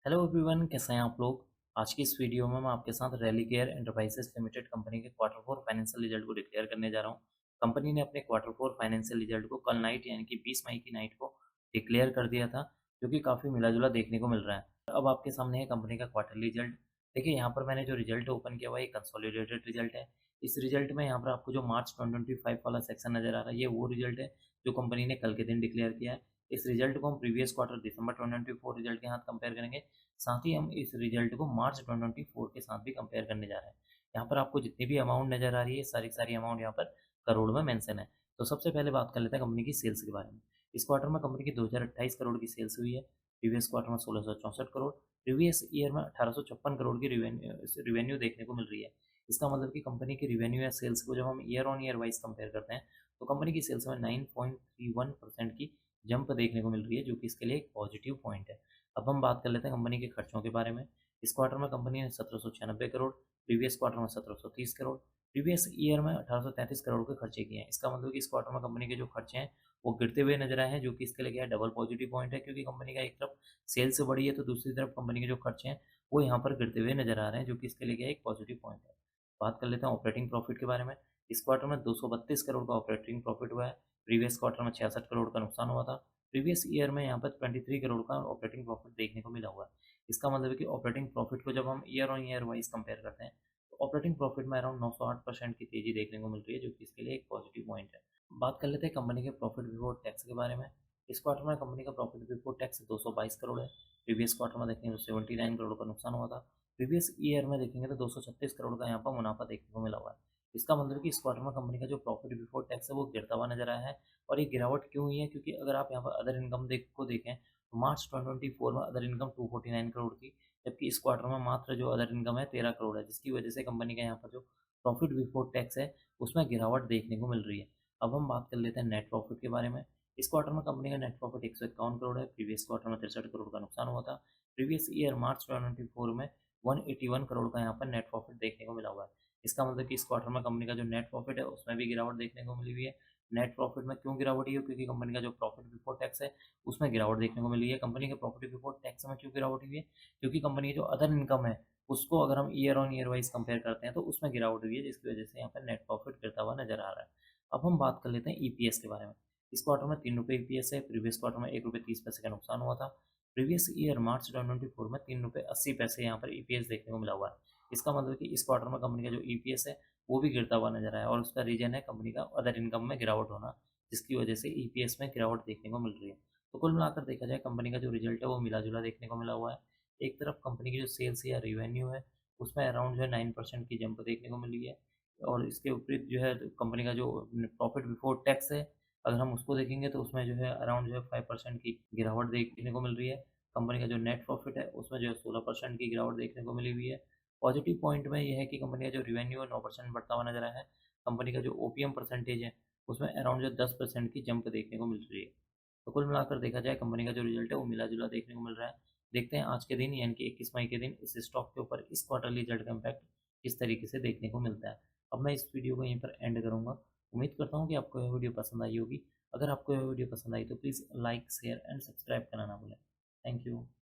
Hello everyone, कैसे हैं आप लोग। आज की इस वीडियो में मैं आपके साथ रेलिगेयर एंटरप्राइजेस लिमिटेड कंपनी के क्वार्टर फोर फाइनेंशियल रिजल्ट को डिक्लेयर करने जा रहा हूं। कंपनी ने अपने क्वार्टर फोर फाइनेंशियल रिजल्ट को कल नाइट यानी कि 20 मई की नाइट को डिक्लेयर कर दिया था, जो कि काफ़ी मिला जुला देखने को मिल रहा है। अब आपके सामने है कंपनी का क्वार्टरली रिजल्ट। देखिए, यहाँ पर मैंने जो रिजल्ट ओपन किया हुआ है, कंसोलिडेटेड रिजल्ट है। इस रिजल्ट में यहाँ पर आपको जो मार्च 2025 वाला सेक्शन नजर आ रहा है, ये वो रिजल्ट है जो कंपनी ने कल के दिन डिक्लेयर किया है। इस रिजल्ट को हम प्रीवियस क्वार्टर दिसंबर 2024 रिजल्ट के साथ कंपेयर करेंगे। साथ ही हम इस रिजल्ट को मार्च 2024 के साथ भी कंपेयर करने जा रहे हैं। यहाँ पर आपको जितनी भी अमाउंट नज़र आ रही है, सारी सारी अमाउंट यहाँ पर करोड़ में मेंशन है। तो सबसे पहले बात कर लेते हैं कंपनी की सेल्स के बारे में। इस क्वार्टर में कंपनी की 2028 करोड़ की सेल्स हुई है। प्रीवियस क्वार्टर में 1664 करोड़, प्रीवियस ईयर में 1856 करोड़ की रिवेन्यू देखने को मिल रही है। इसका मतलब कि कंपनी की रिवेन्यू या सेल्स को जब हम year on year wise compare करते हैं, तो कंपनी की सेल्स में 9.31% की जंप देखने को मिल रही है, जो कि इसके लिए एक पॉजिटिव पॉइंट है। अब हम बात कर लेते हैं कंपनी के खर्चों के बारे में। इस क्वार्टर में कंपनी ने 1796 करोड़, प्रीवियस क्वार्टर में 1730 करोड़, प्रीवियस ईयर में 1833 करोड़ के खर्चे किए हैं। इसका मतलब कि इस क्वार्टर में कंपनी के जो खर्चे हैं वो गिरते हुए नजर आए हैं, जो कि इसके लिए क्या है, डबल पॉजिटिव पॉइंट है, क्योंकि कंपनी का एक तरफ सेल्स बढ़ी है तो दूसरी तरफ कंपनी के जो खर्चे हैं वो यहाँ पर गिरते हुए नजर आ रहे हैं, जो कि इसके लिए क्या है, एक पॉजिटिव पॉइंट है। बात कर लेते हैं ऑपरेटिंग प्रॉफिट के बारे में। इस क्वार्टर में 232 करोड़ का ऑपरेटिंग प्रॉफिट हुआ है। प्रीवियस क्वार्टर में 66 करोड़ का नुकसान हुआ था। प्रीवियस ईयर में यहाँ पर 23 करोड़ का ऑपरेटिंग प्रॉफिट देखने को मिला हुआ है। इसका मतलब है कि ऑपरेटिंग प्रॉफिट को जब हम year on year wise compare करते हैं, तो ऑपरेटिंग प्रॉफिट में अराउंड 908% की तेजी देखने को मिल रही है, जो कि इसके लिए एक पॉजिटिव पॉइंट है। बात कर लेते हैं कंपनी के प्रॉफिट बिफोर टैक्स के बारे में। इस क्वार्टर में कंपनी का प्रॉफिट बिफोर टैक्स 222 करोड़ है। प्रीवियस क्वार्टर में देखेंगे तो 79 करोड़ का नुकसान हुआ था। प्रीवियस ईयर में देखेंगे तो 236 करोड़ का यहाँ पर मुनाफा देखने को मिला हुआ है। इसका मतलब है कि इस क्वार्टर में कंपनी का जो प्रॉफिट बिफोर टैक्स है वो गिरता हुआ नजर आया है। और ये गिरावट क्यों हुई है, क्योंकि अगर आप यहाँ पर अदर इनकम देखें तो मार्च 2024 में अदर इनकम 249 करोड़ थी, जबकि इस क्वार्टर में मात्र जो अदर इनकम है 13 करोड़ है, जिसकी वजह से कंपनी का यहाँ पर जो प्रॉफिट बिफोर टैक्स है उसमें गिरावट देखने को मिल रही है। अब हम बात कर लेते हैं नेट प्रॉफिट के बारे में। इस क्वार्टर में कंपनी का नेट प्रॉफिट 151 करोड़ है। प्रीवियस क्वार्टर में 63 करोड़ का नुकसान हुआ था। प्रीवियस ईयर मार्च 2024 में 181 करोड़ का यहाँ पर नेट प्रॉफिट देखने को मिला हुआ है। इसका मतलब कि इस क्वार्टर में कंपनी का जो नेट प्रॉफिट है उसमें भी गिरावट देखने को मिली हुई है। नेट प्रॉफिट में क्यों गिरावट हुई है, क्योंकि कंपनी का जो प्रॉफिट बिफोर टैक्स है उसमें गिरावट देखने को मिली है। कंपनी के प्रॉफिट बिफोर टैक्स में क्यों गिरावट हुई है, क्योंकि कंपनी की जो अदर इनकम है उसको अगर हम year on year wise compare करते हैं तो उसमें गिरावट हुई है, जिसकी वजह से यहाँ पर नेट प्रॉफिट गिरता हुआ नजर आ रहा है। अब हम बात कर लेते हैं ईपीएस के बारे में। इस क्वार्टर में 3 रुपये ईपीएस है। प्रीवियस क्वार्टर में 1 रुपये 30 पैसे का नुकसान हुआ था। प्रीवियस ईयर मार्च 2024 में 3 रुपये 80 पैसे यहाँ पर ईपीएस देखने को मिला हुआ है। इसका मतलब कि इस क्वार्टर में कंपनी का जो ईपीएस है वो भी गिरता हुआ नजर आया, और उसका रीजन है कंपनी का अदर इनकम में गिरावट होना, जिसकी वजह से ईपीएस में गिरावट देखने को मिल रही है। तो कुल मिलाकर देखा जाए, कंपनी का जो रिजल्ट है वो मिला जुला देखने को मिला हुआ है। एक तरफ कंपनी की जो सेल्स या रिवेन्यू है उसमें अराउंड जो है 9% की जंप देखने को मिल रही है, और इसके विपरीत जो है कंपनी का जो प्रॉफिट बिफोर टैक्स है, अगर हम उसको देखेंगे तो उसमें जो है अराउंड जो है 5% की गिरावट देखने को मिल रही है। कंपनी का जो नेट प्रॉफिट है उसमें जो है 16% की गिरावट देखने को मिली हुई है। पॉजिटिव पॉइंट में यह है कि कंपनी का जो रिवेन्यू है 9% बढ़ता हुआ नजर आया है। कंपनी का जो ओपीएम परसेंटेज है उसमें अराउंड जो 10% की जंप देखने को मिल रही है। तो कुल मिलाकर देखा जाए, कंपनी का जो रिजल्ट है वो मिला जुला देखने को मिल रहा है। देखते हैं आज के दिन यानी कि 21 मई के दिन इस स्टॉक के ऊपर इस क्वार्टरली रिजल्ट का इम्पैक्ट किस तरीके से देखने को मिलता है। अब मैं इस वीडियो को यहीं पर एंड करूंगा। उम्मीद करता हूँ कि आपको यह वीडियो पसंद आई होगी। अगर आपको यह वीडियो पसंद आई तो please like share and subscribe करना ना भूलें। Thank you.